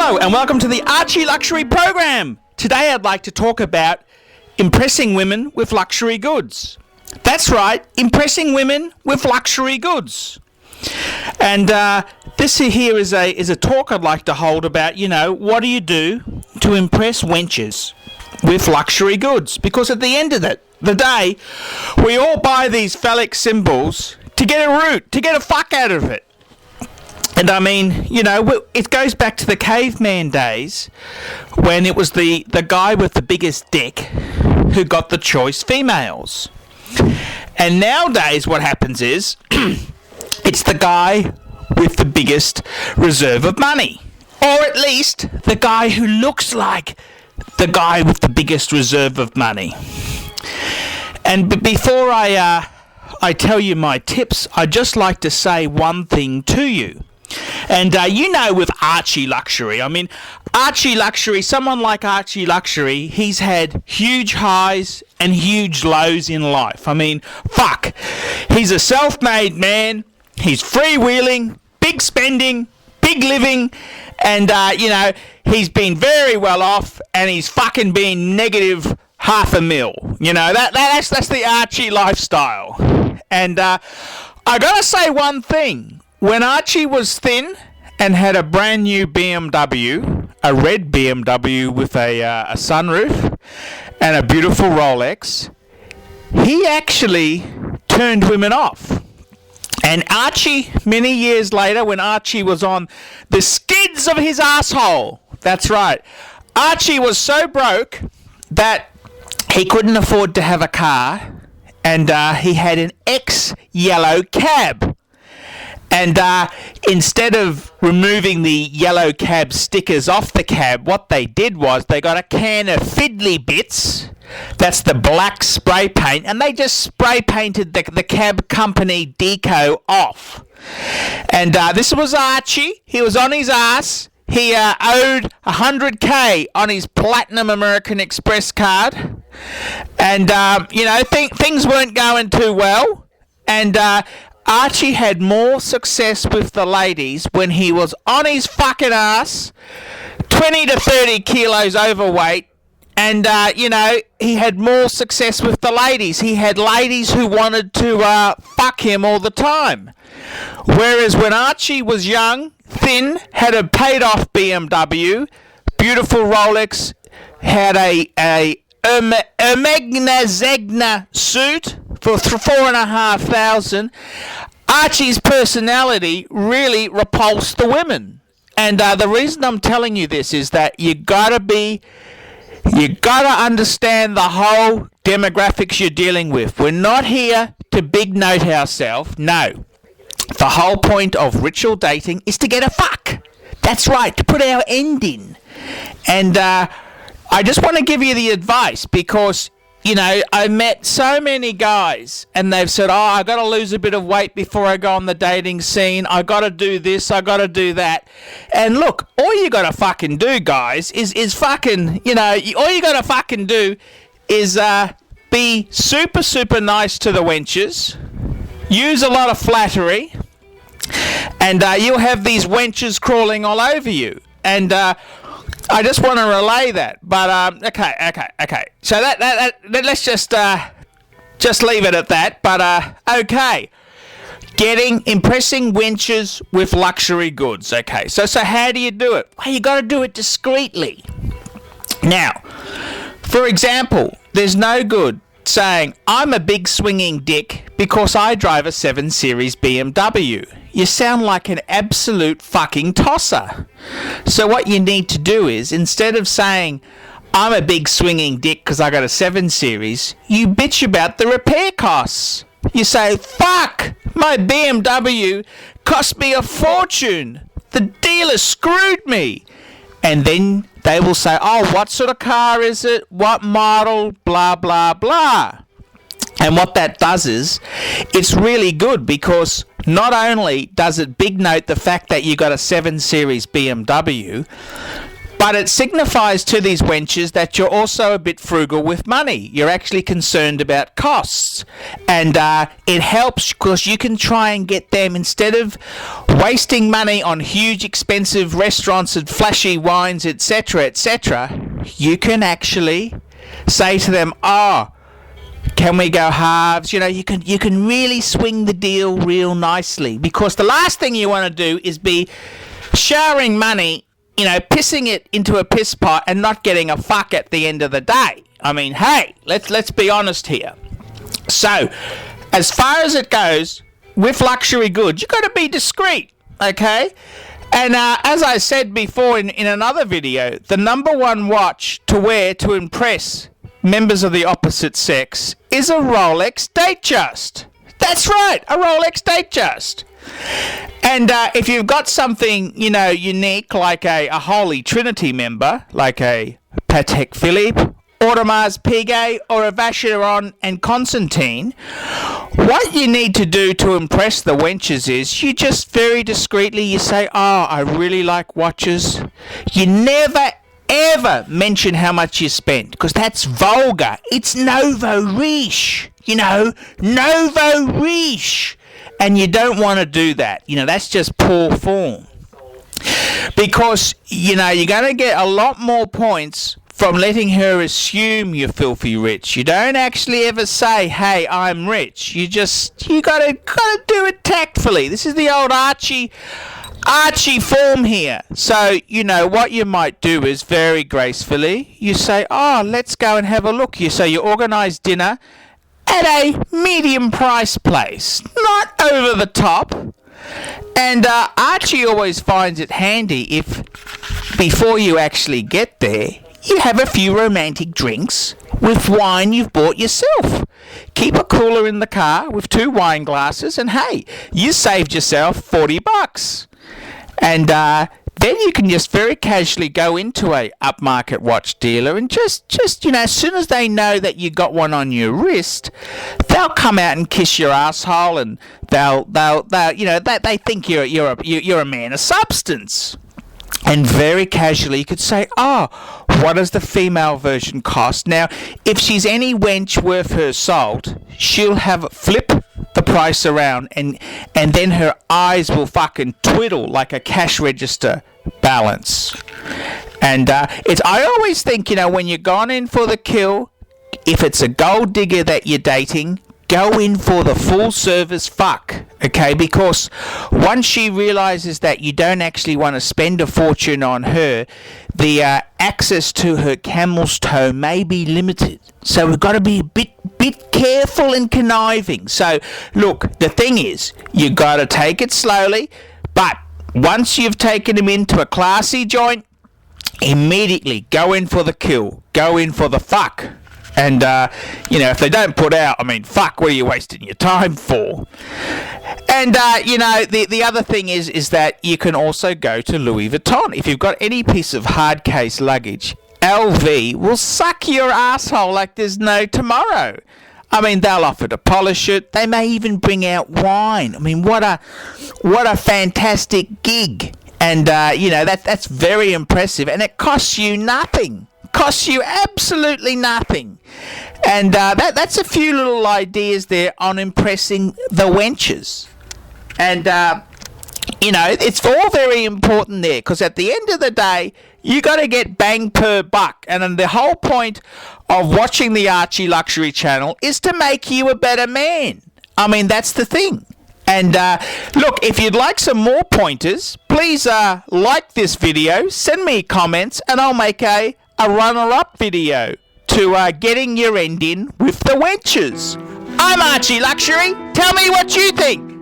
Hello and welcome to the ArchieLuxury program. Today I'd like to talk about impressing women with luxury goods. That's right, impressing women with luxury goods. And this here is a talk I'd like to hold about, what do you do to impress wenches with luxury goods? Because at the end of the day, we all buy these phallic symbols to get a root, to get a fuck out of it. And I mean, it goes back to the caveman days when it was the guy with the biggest dick who got the choice females. And nowadays what happens is it's the guy with the biggest reserve of money. Or at least the guy who looks like the guy with the biggest reserve of money. And before I tell you my tips, I'd just like to say one thing to you. And with ArchieLuxury, I mean, ArchieLuxury, someone like ArchieLuxury, he's had huge highs and huge lows in life. I mean, fuck. He's a self-made man. He's freewheeling, big spending, big living, and, he's been very well off, and he's fucking been negative $500,000. That's the Archie lifestyle. And I gotta say one thing. When Archie was thin and had a brand new BMW, a red BMW with a sunroof and a beautiful Rolex, he actually turned women off. And Archie, many years later, when Archie was on the skids of his asshole, that's right, Archie was so broke that he couldn't afford to have a car, and he had an ex-yellow cab. And instead of removing the yellow cab stickers off the cab, what they did was they got a can of Fiddly Bits, that's the black spray paint, and they just spray painted the cab company deco off. And this was Archie. He was on his ass. He owed $100K on his Platinum American Express card. And, things weren't going too well. And Archie had more success with the ladies when he was on his fucking ass, 20 to 30 kilos overweight, and, he had more success with the ladies. He had ladies who wanted to fuck him all the time. Whereas when Archie was young, thin, had a paid-off BMW, beautiful Rolex, had a Magna Zegna suit for $4,500, Archie's personality really repulsed the women. And the reason I'm telling you this is that you gotta understand the whole demographics you're dealing with. We're not here to big note ourselves. No. The whole point of ritual dating is to get a fuck. That's right, to put our end in. And I just want to give you the advice because, I met so many guys and they've said, I got to lose a bit of weight before I go on the dating scene. I got to do this. I got to do that. And look, all you got to fucking do, guys, is fucking, all you got to fucking do is be super, super nice to the wenches. Use a lot of flattery. And you'll have these wenches crawling all over you. And I just want to relay that, but okay. So that let's just leave it at that. But okay, impressing wenches with luxury goods. Okay, so how do you do it? Well, you got to do it discreetly. Now, for example, there's no good saying I'm a big swinging dick because I drive a 7 Series BMW. You sound like an absolute fucking tosser. So what you need to do is, instead of saying I'm a big swinging dick because I got a 7 Series, you bitch about the repair costs. You say, fuck, my BMW cost me a fortune. The dealer screwed me. And then they will say, oh, what sort of car is it? What model? Blah, blah, blah. And what that does is, it's really good because not only does it big note the fact that you got a 7 Series BMW, But it signifies to these wenches that you're also a bit frugal with money. You're actually concerned about costs. And it helps because you can try and get them, instead of wasting money on huge expensive restaurants and flashy wines, etc., you can actually say to them, can we go halves? You know, you can really swing the deal real nicely, because the last thing you want to do is be showering money, you know, pissing it into a piss pot and not getting a fuck at the end of the day. I mean, hey, let's be honest here. So, as far as it goes, with luxury goods, you got to be discreet, okay? And as I said before in another video, the number one watch to wear to impress members of the opposite sex is a Rolex Datejust. That's right, a Rolex Datejust. And if you've got something, you know, unique, like a Holy Trinity member, like a Patek Philippe, Audemars Piguet, or a Vacheron and Constantine, what you need to do to impress the wenches is you just very discreetly, you say, I really like watches. You never ever mention how much you spent, because that's vulgar. It's nouveau riche, you know, nouveau riche. And you don't want to do that. You know, that's just poor form. Because, you know, you're going to get a lot more points from letting her assume you're filthy rich. You don't actually ever say, hey, I'm rich. You gotta do it tactfully. This is the old Archie form here. So, you know, what you might do is very gracefully, you say, let's go and have a look. You organise dinner at a medium price place, not over the top. And Archie always finds it handy if, before you actually get there, you have a few romantic drinks with wine you've bought yourself. Keep a cooler in the car with 2 wine glasses, and hey, you saved yourself $40. And then you can just very casually go into a upmarket watch dealer and just you know, as soon as they know that you got one on your wrist, they'll come out and kiss your asshole, and they'll you know, they think you're a man of substance. And very casually you could say, what does the female version cost? Now, if she's any wench worth her salt, she'll have flip the price around, and then her eyes will fucking twiddle like a cash register balance. And I always think, you know, when you're gone in for the kill, if it's a gold digger that you're dating, go in for the full service fuck, okay? Because once she realizes that you don't actually want to spend a fortune on her, the access to her camel's toe may be limited. So we've got to be a bit careful and conniving. So look, the thing is, you got to take it slowly, but once you've taken him into a classy joint, immediately go in for the kill, go in for the fuck. And, you know, if they don't put out, I mean, fuck, what are you wasting your time for? And, you know, the other thing is that you can also go to Louis Vuitton. If you've got any piece of hard case luggage, LV will suck your asshole like there's no tomorrow. I mean, they'll offer to polish it. They may even bring out wine. I mean, what a fantastic gig. And, you know, that's very impressive. And it costs you nothing. Costs you absolutely nothing. And that's a few little ideas there on impressing the wenches. And, you know, it's all very important there, because at the end of the day, you got to get bang per buck. And then the whole point of watching the Archie Luxury channel is to make you a better man. I mean, that's the thing. And look, if you'd like some more pointers, please like this video, send me comments, and I'll make a runner-up video to getting your end in with the wenches. I'm Archie Luxury. Tell me what you think.